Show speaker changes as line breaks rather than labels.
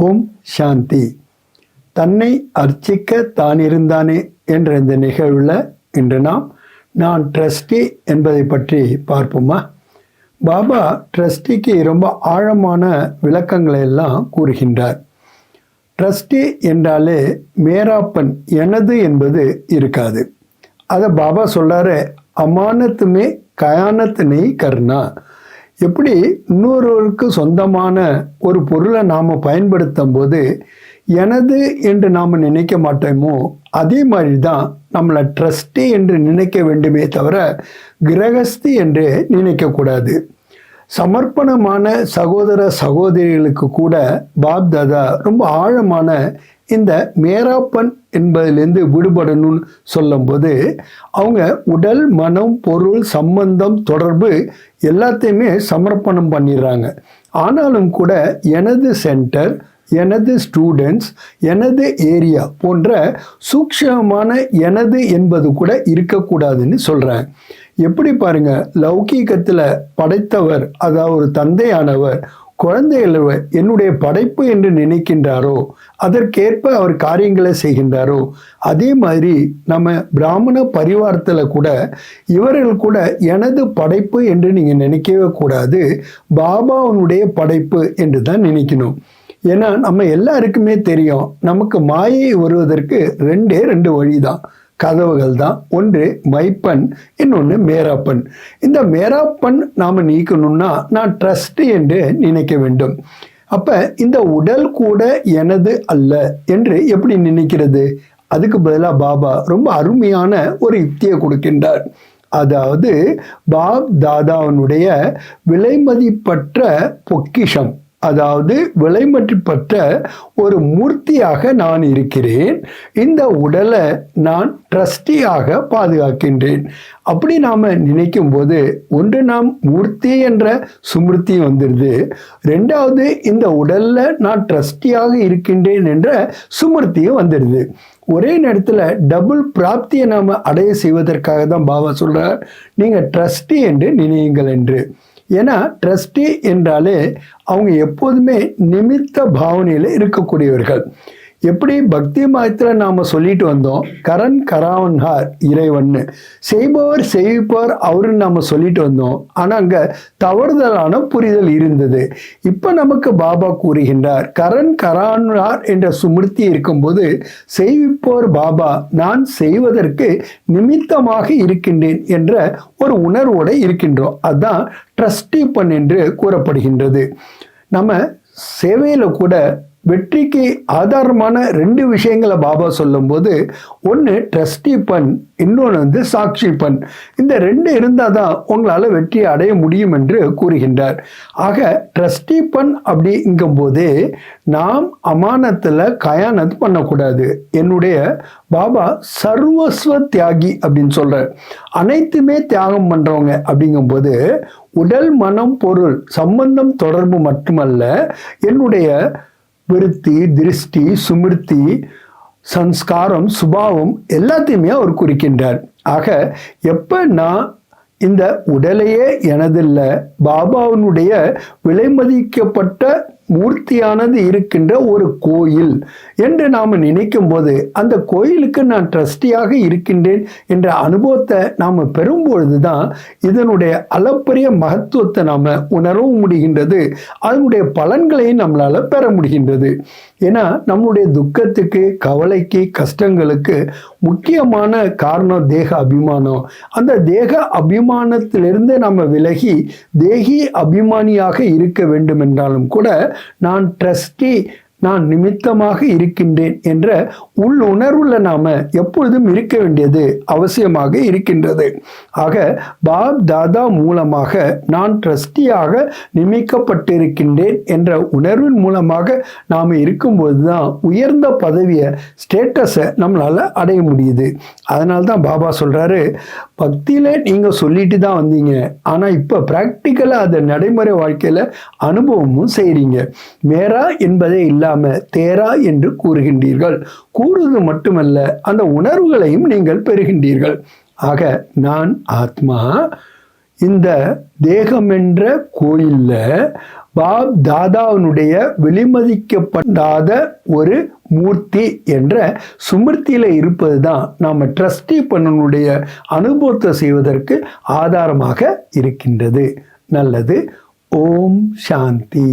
ஓம் சாந்தி. தன்னை அர்ச்சிக்க தான் இருந்தானே என்ற இந்த நிகழ்வில் இன்று நான் ட்ரஸ்டி என்பதை பற்றி பார்ப்போமா. பாபா ட்ரஸ்டிக்கு ரொம்ப ஆழமான விளக்கங்களை எல்லாம் கூறுகின்றார். ட்ரஸ்டி என்றாலே மேராப்பன் எனது என்பது இருக்காது. அதை பாபா சொல்றாரு, அமானத்துமே கயானத்து நெய் கர்ணா. எப்படி இன்னொருவருக்கு சொந்தமான ஒரு பொருளை நாம் பயன்படுத்தும் போது எனது என்று நாம் நினைக்க மாட்டோமோ, அதே மாதிரி தான் நம்மளை ட்ரஸ்டி என்று நினைக்க வேண்டுமே தவிர கிரகஸ்தி என்று நினைக்கக்கூடாது. சமர்ப்பணமான சகோதர சகோதரிகளுக்கு கூட பாப் தாதா ரொம்ப ஆழமான இந்த மேராப்பன் என்பதிலிருந்து விடுபடணும்னு சொல்லும்போது அவங்க உடல், மனம், பொருள், சம்பந்தம், தொடர்பு எல்லாத்தையுமே சமர்ப்பணம் பண்ணிடுறாங்க. ஆனாலும் கூட எனது சென்டர், எனது ஸ்டூடெண்ட்ஸ், எனது ஏரியா போன்ற சூக்ஷ்மமான எனது என்பது கூட இருக்கக்கூடாதுன்னு சொல்கிறாங்க. எப்படி பாருங்க, லௌகீகத்தில் படைத்தவர், அதாவது ஒரு தந்தையானவர் குழந்தைகள் என்னுடைய படைப்பு என்று நினைக்கின்றாரோ, அதற்கேற்ப அவர் காரியங்களை செய்கின்றாரோ, அதே மாதிரி நம்ம பிராமண பரிவாரத்தில் கூட இவர்கள் கூட எனது படைப்பு என்று நீங்கள் நினைக்கவே கூடாது, பாபாவுடைய படைப்பு என்று தான் நினைக்கணும். ஏன்னா நம்ம எல்லாருக்குமே தெரியும், நமக்கு மாயை வருவதற்கு ரெண்டு வழி தான், கதவுகள் தான். ஒன்று மைப்பன், இன்னொன்று மேராப்பன். இந்த மேராப்பன் நாம் நீக்கணும்னா நான் ட்ரஸ்ட் என்று நினைக்க வேண்டும். அப்போ இந்த உடல் கூட எனது அல்ல என்று எப்படி நினைக்கிறது? அதுக்கு பதிலாக பாபா ரொம்ப அருமையான ஒரு யுக்தியை கொடுக்கின்றார். அதாவது பாப் தாதாவினுடைய விலைமதிப்பற்ற பொக்கிஷம், அதாவது விலைமதிப்பற்ற ஒரு மூர்த்தியாக நான் இருக்கிறேன். இந்த உடலை நான் ட்ரஸ்டியாக பாதுகாக்கின்றேன். அப்படி நாம் நினைக்கும் போது ஒன்று நாம் மூர்த்தி என்ற சுமிருத்தி வந்துடுது, ரெண்டாவது இந்த உடல்ல நான் ட்ரஸ்டியாக இருக்கின்றேன் என்ற சுமிருத்தியும் வந்துடுது. ஒரே நேரத்தில் டபுள் பிராப்தியை நாம் அடைய செய்வதற்காக தான் பாபா சொல்றார், நீங்கள் ட்ரஸ்டி என்று நினையுங்கள் என்று. ஏன்னா ட்ரஸ்டி என்றாலே அவங்க எப்போதுமே நிமித்த பாவனையில் இருக்கக்கூடியவர்கள். எப்படி பக்தி மாயத்தில் நாம் சொல்லிட்டு வந்தோம், கரண் கராவன்ஹார் இறைவன்னு, செய்பவர் செய்விப்பவர் அவருன்னு நாம் சொல்லிட்டு வந்தோம். ஆனால் அங்கே தவறுதலான புரிதல் இருந்தது. இப்போ நமக்கு பாபா கூறுகின்றார், கரண் கரான்ஹார் என்ற சுமிருத்தி இருக்கும்போது செய்விப்பவர் பாபா, நான் செய்வதற்கு நிமித்தமாக இருக்கின்றேன் என்ற ஒரு உணர்வோடு இருக்கின்றோம். அதுதான் ட்ரஸ்டி பண் என்று கூறப்படுகின்றது. நம்ம சேவையில் கூட வெற்றிக்கு ஆதாரமான ரெண்டு விஷயங்களை பாபா சொல்லும்போது, ஒன்று ட்ரஸ்டி பண், இன்னொன்று சாட்சி பண். இந்த ரெண்டு இருந்தால் தான் உங்களால் வெற்றியை அடைய முடியும் என்று கூறுகின்றார். ஆக ட்ரஸ்டி பண் அப்படிங்கும்போதே நாம் அமானத்தில் கயானத் பண்ணக்கூடாது. என்னுடைய பாபா சர்வஸ்வ தியாகி அப்படின்னு சொல்கிறார். அனைத்துமே தியாகம் பண்ணுறவங்க அப்படிங்கும்போது உடல், மனம், பொருள், சம்பந்தம், தொடர்பு மட்டுமல்ல, என்னுடைய விருத்தி, திருஷ்டி, சுமிருத்தி, சன்ஸ்காரம், சுபாவம் எல்லாத்தையுமே அவர் குறிக்கின்றார். ஆக எப்போ நான் இந்த உடலையே எனதில்லை, பாபாவினுடைய விலைமதிக்கப்பட்ட மூர்த்தியானது இருக்கின்ற ஒரு கோயில் என்று நாம் நினைக்கும் போது அந்த கோயிலுக்கு நான் ட்ரஸ்டியாக இருக்கின்றேன் என்ற அனுபவத்தை நாம் பெறும்பொழுது தான் இதனுடைய அளப்பரிய மகத்துவத்தை நாம் உணரவும் முடிகின்றது, அதனுடைய பலன்களையும் நம்மளால் பெற முடிகின்றது. ஏன்னா நம்முடைய துக்கத்துக்கு, கவலைக்கு, கஷ்டங்களுக்கு முக்கியமான காரணம் தேக அபிமானம். அந்த தேக அபிமானத்திலிருந்து நம்ம விலகி தேகி அபிமானியாக இருக்க வேண்டும் என்றாலும் கூட நான் ட்ரஸ்டி, நான் நிமித்தமாக இருக்கின்றேன் என்ற உள்ளுணர்வுல நாம எப்பொழுதும் இருக்க வேண்டியது அவசியமாக இருக்கின்றது. ஆக பாப் தாதா மூலமாக நான் ட்ரஸ்டியாக நியமிக்கப்பட்டிருக்கின்றேன் என்ற உணர்வின் மூலமாக நாம் இருக்கும்போது தான் உயர்ந்த பதவியை, ஸ்டேட்டஸை நம்மளால் அடைய முடியுது. அதனால தான் பாபா சொல்கிறாரு, பக்தியில் நீங்கள் சொல்லிட்டு தான் வந்தீங்க, ஆனால் இப்போ ப்ராக்டிக்கலாக அதை நடைமுறை வாழ்க்கையில் அனுபவமும் செய்கிறீங்க. மேரா என்பதே இல்லாமல் தேரா என்று கூறுகின்றீர்கள். கூறுவது மட்டுமல்ல, அந்த உணர்வுகளையும் நீங்கள் பெறுகின்றீர்கள். ஆக நான் ஆத்மா இந்த தேகம் என்ற கோயிலில் பாப் தாதாவினுடைய வெளிமதிக்கப்படாத ஒரு மூர்த்தி என்ற சுமிருத்தியில் இருப்பது தான் நாம் ட்ரஸ்டி பண்ணனுடைய அனுபவத்தை செய்வதற்கு ஆதாரமாக இருக்கின்றது. நல்லது. ஓம் சாந்தி.